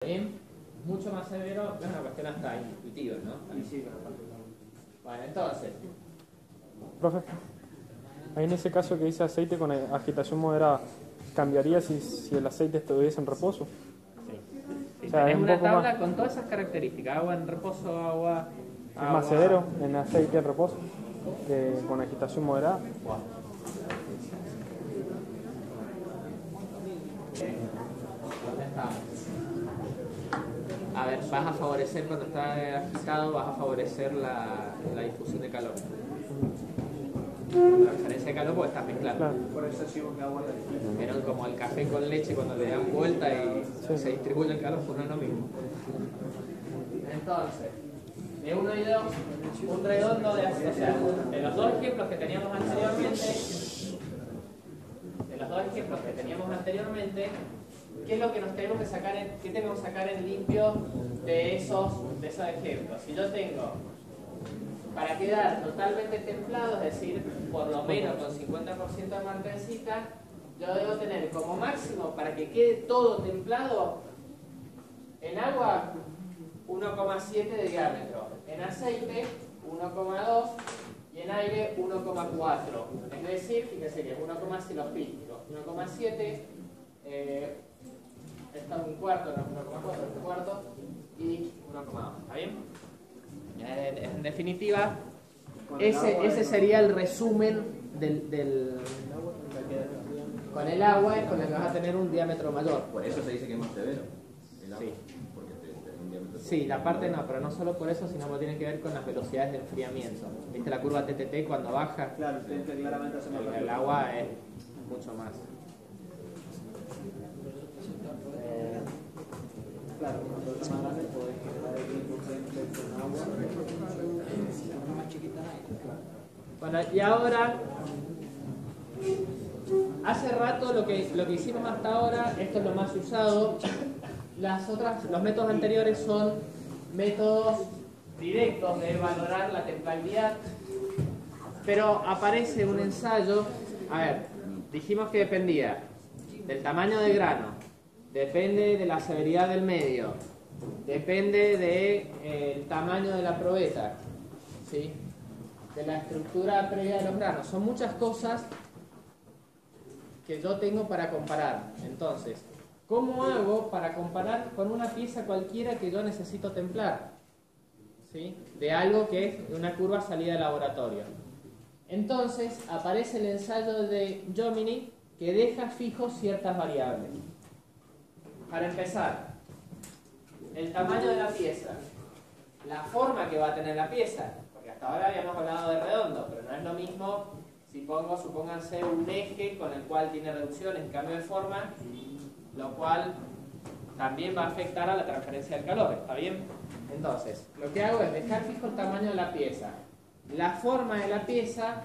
¿Bien? Mucho más severo, es una cuestión hasta intuitiva, ¿no? Sí, Bueno, entonces, Profe, ahí en ese caso que dice aceite con agitación moderada, ¿cambiaría si el aceite estuviese en reposo? sí. O sea, Tenés es un una poco tabla más, con todas esas características, agua en reposo, agua... es más severo en aceite en reposo que con agitación moderada. ¿Dónde estamos? A ver, vas a favorecer, cuando está agitado, vas a favorecer la difusión de calor. La diferencia de calor porque estás mezclando. Claro. por eso decimos que agua la Pero como el café con leche, cuando le dan vuelta y se distribuye el calor, pues no es lo mismo. Entonces, de 1 y 2, un redondo de, o sea, de los dos ejemplos que teníamos anteriormente, ¿qué es lo que nos tenemos que sacar qué tenemos que sacar en limpio de esos ejemplos? Si yo tengo, para quedar totalmente templado, es decir, por lo menos con 50% de martensita, yo debo tener como máximo, para que quede todo templado, en agua 1,7 de diámetro, en aceite 1,2 y en aire 1,4. Es decir, fíjense que 1,7 los físicos, 1,7, está un cuarto, no 1,4, un cuarto y 1,2. ¿Está bien? En definitiva, ese sería el resumen con el agua es con el que vas a tener un diámetro mayor. Por eso se dice que es más severo el agua, Sí. porque tiene un diámetro. Sí, la parte no, pero no solo por eso, sino que tiene que ver con las velocidades de enfriamiento. ¿Viste la curva TTT cuando baja? Claro, claramente hace más El agua es mucho más. Claro, cuando es más grande podés generar el 10% con agua. Más chiquita Bueno, y ahora, hace rato lo que hicimos hasta ahora, esto es lo más usado. Los métodos anteriores son métodos directos de valorar la templabilidad, pero aparece un ensayo. A ver, dijimos que dependía del tamaño del grano, depende de la severidad del medio, depende del tamaño de la probeta, ¿sí? De la estructura previa de los granos. Son muchas cosas que yo tengo para comparar. Entonces, ¿cómo hago para comparar con una pieza cualquiera que yo necesito templar? ¿Sí? De algo que es una curva salida de laboratorio. Entonces, aparece el ensayo de Jominy que deja fijos ciertas variables. Para empezar, el tamaño de la pieza, la forma que va a tener la pieza, porque hasta ahora habíamos hablado de redondo, pero no es lo mismo si pongo, supónganse, un eje con el cual tiene reducciones en cambio de forma, lo cual también va a afectar a la transferencia del calor, ¿está bien? Entonces, lo que hago es dejar fijo el tamaño de la pieza. La forma de la pieza,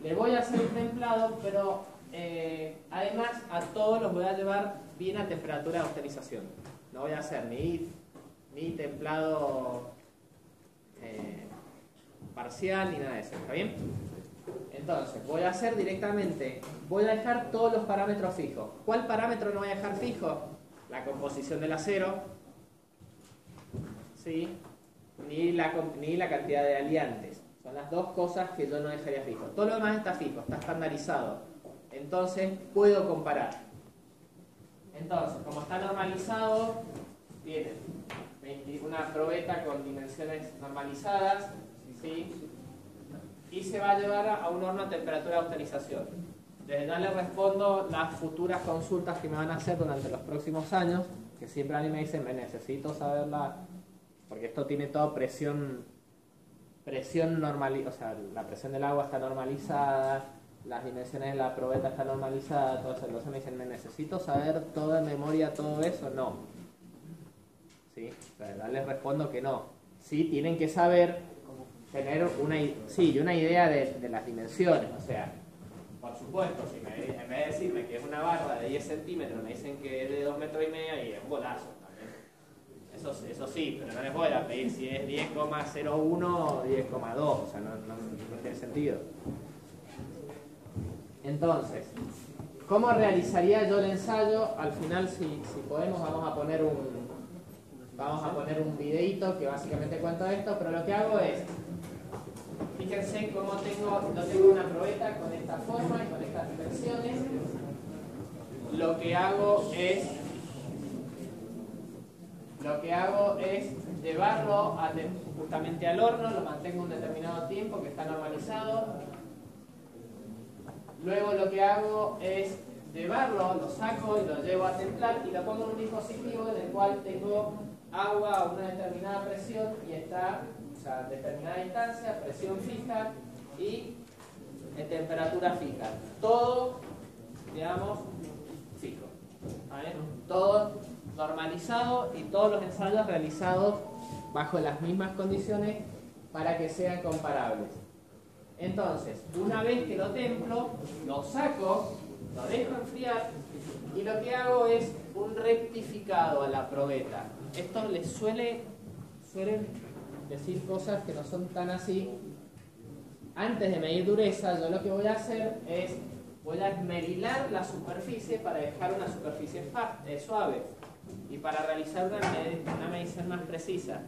le voy a hacer un templado, pero además a todos los voy a llevar bien a temperatura de austerización. No voy a hacer ni templado parcial ni nada de eso, ¿está bien? Entonces, voy a hacer directamente, voy a dejar todos los parámetros fijos. ¿Cuál parámetro no voy a dejar fijo? La composición del acero, ¿sí? Ni la cantidad de aliantes. Son las dos cosas que yo no dejaría fijo. Todo lo demás está fijo, está estandarizado. Entonces, puedo comparar. Entonces, como está normalizado, tiene una probeta con dimensiones normalizadas, ¿sí? Y se va a llevar a un horno a temperatura de austerización. Desde ya les respondo las futuras consultas que me van a hacer durante los próximos años, que siempre a mí me dicen, me necesito saberla, porque esto tiene toda presión normal, o sea, la presión del agua está normalizada, las dimensiones de la probeta están normalizadas, todo eso. Entonces me dicen, ¿me necesito saber toda en memoria todo eso? No. ¿Sí? O sea, ya les respondo que no. Sí, tienen que saber tener una idea de las dimensiones. O sea, por supuesto, si en vez de decirme que es una barra de 10 centímetros, me dicen que es de 2,5 metros y es un golazo también. Eso sí, pero no les voy a pedir si es 10,01 o 10,2, o sea, no tiene sentido. Entonces, ¿cómo realizaría yo el ensayo? Al final, si podemos, vamos a poner Vamos a poner un videito que básicamente cuenta esto, pero lo que hago es, fíjense cómo tengo una probeta con esta forma y con estas dimensiones. Lo que hago es llevarlo justamente al horno, lo mantengo un determinado tiempo que está normalizado. Luego lo que hago es llevarlo, lo saco y lo llevo a templar y lo pongo en un dispositivo en el cual tengo agua a una determinada presión y está, o sea, determinada distancia, presión fija y temperatura fija. Todo, digamos, fijo. ¿Vale? Todo normalizado y todos los ensayos realizados bajo las mismas condiciones para que sean comparables. Entonces, una vez que lo templo, lo saco, lo dejo enfriar y lo que hago es un rectificado a la probeta. Esto les suelen decir cosas que no son tan así. Antes de medir dureza, yo lo que voy a hacer es voy a esmerilar la superficie para dejar una superficie suave y para realizar una medición más precisa.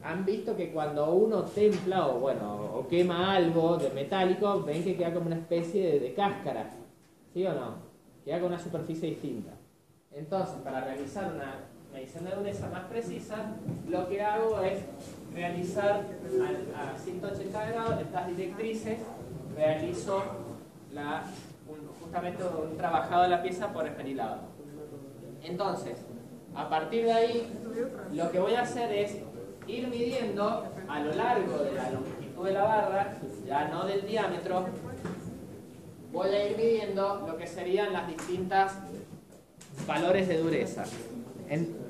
Han visto que cuando uno templa o quema algo de metálico, ven que queda como una especie de cáscara, ¿sí o no? Queda con una superficie distinta. Entonces, para realizar una medición de dureza más precisa, lo que hago es realizar a 180 grados estas directrices, realizo justamente un trabajado de la pieza por esmerilado. Entonces, a partir de ahí, lo que voy a hacer es ir midiendo a lo largo de la longitud de la barra, ya no del diámetro, voy a ir midiendo lo que serían las distintas valores de dureza.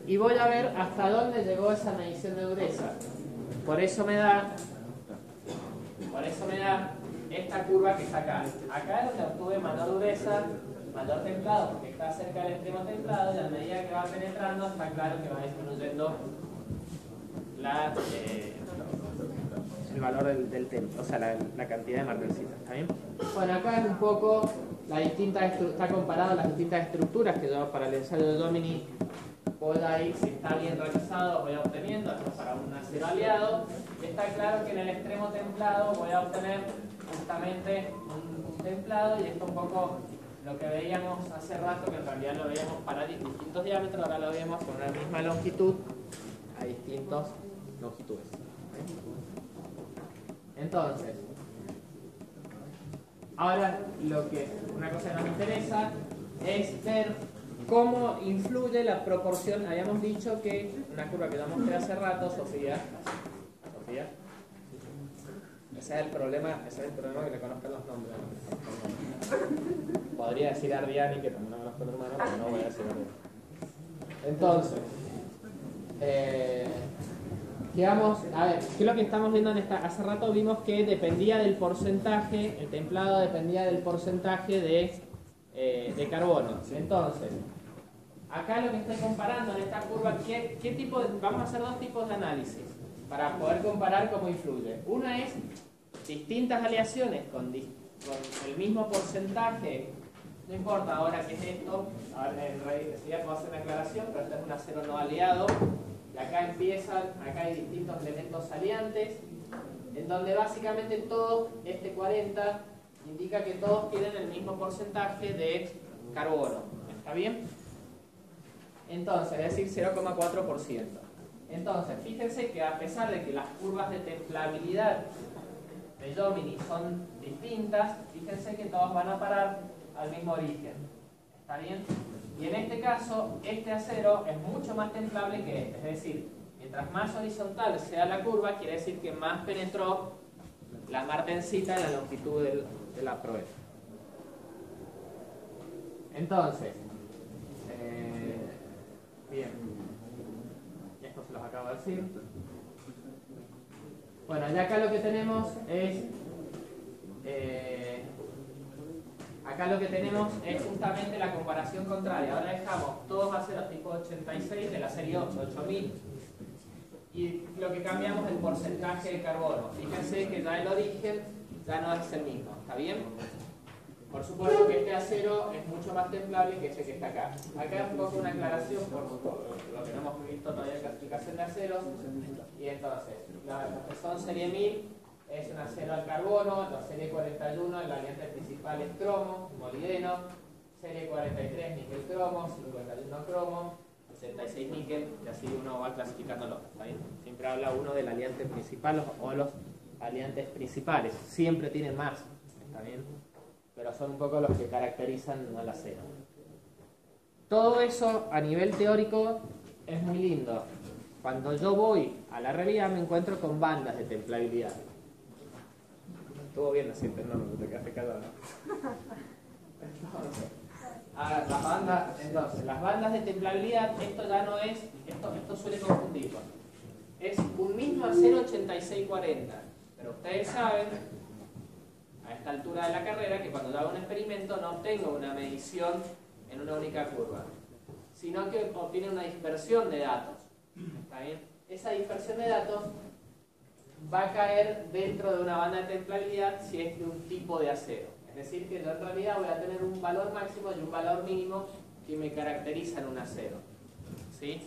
Y voy a ver hasta dónde llegó esa medición de dureza. Por eso me da esta curva que está acá. Acá es donde obtuve mayor dureza, mayor templado, porque está cerca del extremo templado, y a medida que va penetrando está claro que va disminuyendo el valor del templo, o sea, la cantidad de martelcitas. ¿Está bien? Bueno, acá es un poco está comparado las distintas estructuras que yo para el ensayo de Domini voy a ir, si está bien realizado, voy obteniendo. Esto para un acero aliado. Y está claro que en el extremo templado voy a obtener justamente un templado, y esto un poco lo que veíamos hace rato, que en realidad lo veíamos para distintos diámetros, ahora lo vemos con la misma longitud a distintas longitudes. Entonces, ahora una cosa que nos interesa es ver cómo influye la proporción. Habíamos dicho que una curva que ya mostré hace rato, Sofía, ese es el problema que le conozcan los nombres. Podría decir Ardiani, que también no conozco el hermano, pero no voy a decir Ardiani. Entonces, a ver, ¿qué es lo que estamos viendo hace rato? Vimos que dependía del porcentaje, el templado dependía del porcentaje de carbono. Entonces, acá lo que estoy comparando en esta curva, vamos a hacer dos tipos de análisis para poder comparar cómo influye. Una es distintas aleaciones con el mismo porcentaje, no importa ahora qué es esto, ahora enseguida puedo hacer una aclaración, pero este es un acero no aliado. Y acá hay distintos elementos aliantes, en donde básicamente todo este 40 indica que todos tienen el mismo porcentaje de carbono. ¿Está bien? Entonces, es decir, 0,4%. Entonces, fíjense que a pesar de que las curvas de templabilidad de Domini son distintas, fíjense que todos van a parar al mismo origen. ¿Está bien? Y en este caso, este acero es mucho más templable que este. Es decir, mientras más horizontal sea la curva, quiere decir que más penetró la martensita en la longitud de la probeta. Entonces, bien, esto se los acabo de decir. Bueno, ya acá lo que tenemos es justamente la comparación contraria. Ahora dejamos todos aceros tipo 86 de la serie 8000 y lo que cambiamos es el porcentaje de carbono. Fíjense que ya el origen ya no es el mismo, ¿está bien? Por supuesto que este acero es mucho más templable que este que está acá. Acá es un poco una aclaración por lo que no hemos visto todavía el entre aceros. Y entonces, los que son serie 1000 es un acero al carbono, la serie 41 el aliante principal es cromo, molibdeno, serie 43 níquel cromo, 51 cromo, 66 níquel, y así uno va clasificándolo. ¿Está bien? Siempre habla uno del aliante principal o los aliantes principales, siempre tienen más, ¿está bien? Pero son un poco los que caracterizan al acero. Todo eso a nivel teórico es muy lindo. Cuando yo voy a la realidad me encuentro con bandas de templabilidad. Estuvo bien, así, no te quedaste callado, ¿no? Entonces, las bandas de templabilidad, esto ya no es, esto suele confundirlo. Es un mismo acero 8640, pero ustedes saben, a esta altura de la carrera, que cuando yo hago un experimento no obtengo una medición en una única curva, sino que obtiene una dispersión de datos. ¿Está bien? Esa dispersión de datos va a caer dentro de una banda de templabilidad si es de un tipo de acero. Es decir, que yo en realidad voy a tener un valor máximo y un valor mínimo que me caracterizan un acero. ¿Sí?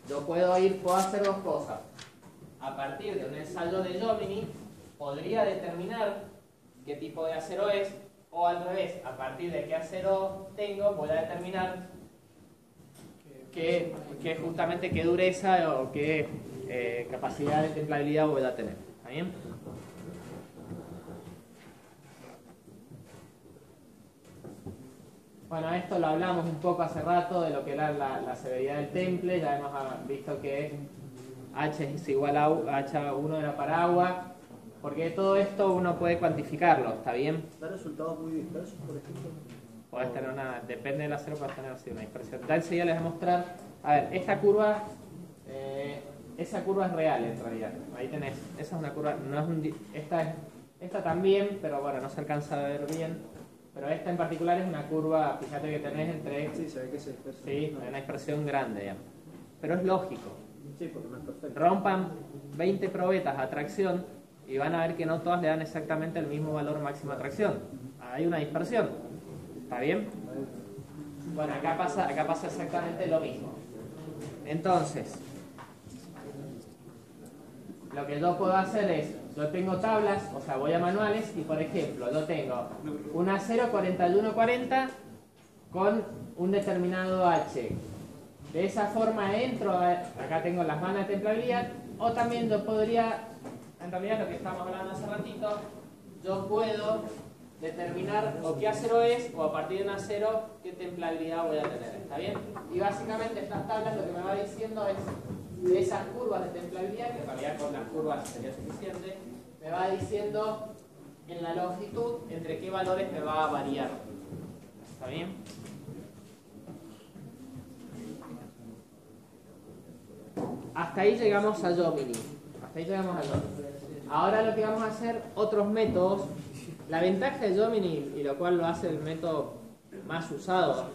Yo puedo hacer dos cosas. A partir de un ensayo de Jomini, podría determinar qué tipo de acero es, o al revés, a partir de qué acero tengo, voy a determinar justamente qué dureza o qué capacidad de templabilidad voy a tener. ¿Está bien? Bueno, esto lo hablamos un poco hace rato de lo que era la severidad del temple. Ya hemos visto que H es igual a H1 era para agua, porque todo esto uno puede cuantificarlo, ¿está bien? ¿Da resultados muy dispersos, por ejemplo? Puedes tener depende del acero, puedes tener así una dispersión. Ya enseguida les voy a mostrar. A ver, esta curva, esa curva es real en realidad. Ahí tenés, esa es una curva, no es esta también, pero bueno, no se alcanza a ver bien. Pero esta en particular es una curva, fíjate que tenés entre... Sí, se ve que se dispersa. Sí, una dispersión grande, digamos. Pero es lógico. Sí, porque no es perfecto. Rompan 20 probetas a tracción y van a ver que no todas le dan exactamente el mismo valor máximo a tracción. Hay una dispersión. ¿Está bien? Bueno, acá pasa exactamente lo mismo. Entonces, lo que yo puedo hacer es, yo tengo tablas, o sea, voy a manuales y por ejemplo, yo tengo un acero 4140 con un determinado H. De esa forma entro, acá tengo las bandas de templabilidad, o también yo podría, en realidad lo que estábamos hablando hace ratito, yo puedo determinar o qué acero es, o a partir de un acero qué templabilidad voy a tener. ¿Está bien? Y básicamente estas tablas lo que me va diciendo es de esas curvas de templabilidad, que en realidad con las curvas sería suficiente, me va diciendo en la longitud entre qué valores me va a variar. ¿Está bien? Hasta ahí llegamos a Jomini. Ahora lo que vamos a hacer, otros métodos. La ventaja de Jomini, y lo cual lo hace el método más usado,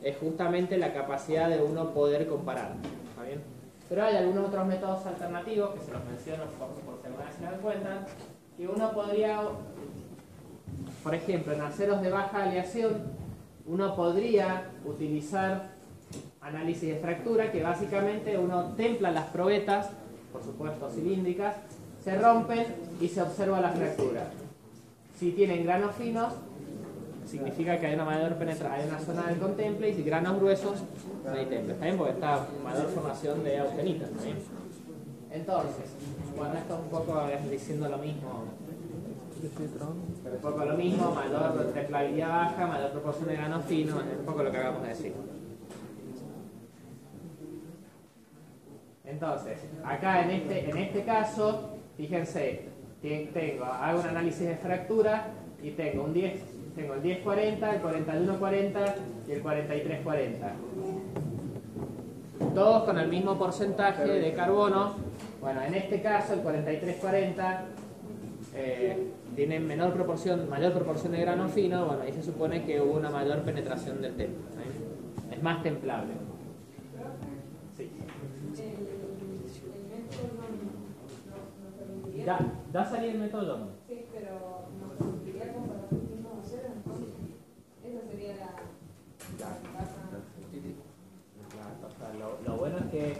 es justamente la capacidad de uno poder comparar. ¿Está bien? Pero hay algunos otros métodos alternativos, que se los menciono por si alguna vez se dan cuenta, que uno podría, por ejemplo, en aceros de baja aleación, uno podría utilizar análisis de fractura, que básicamente uno templa las probetas, por supuesto cilíndricas, se rompen y se observa la fractura. Si tienen granos finos, significa que hay una mayor penetración, hay una zona del contemple, y si granos gruesos, no hay temple. ¿Está bien? Porque está mayor formación de austenita. ¿Está bien? Entonces, bueno, esto es un poco diciendo lo mismo. Un poco lo mismo, mayor templabilidad baja, mayor proporción de granos finos, es un poco lo que acabamos de decir. Entonces, acá en este caso, fíjense, hago un análisis de fractura y tengo el 1040, el 4140 y el 4340. Todos con el mismo porcentaje de carbono. Bueno, en este caso el 4340 tiene mayor proporción de grano fino. Bueno, ahí se supone que hubo una mayor penetración del temple. Es más templable. Sí. Ya salí el método Jomini. Sí, pero nos permitiría comparar los mismos aceros, entonces esa sería la ventaja. Lo bueno es que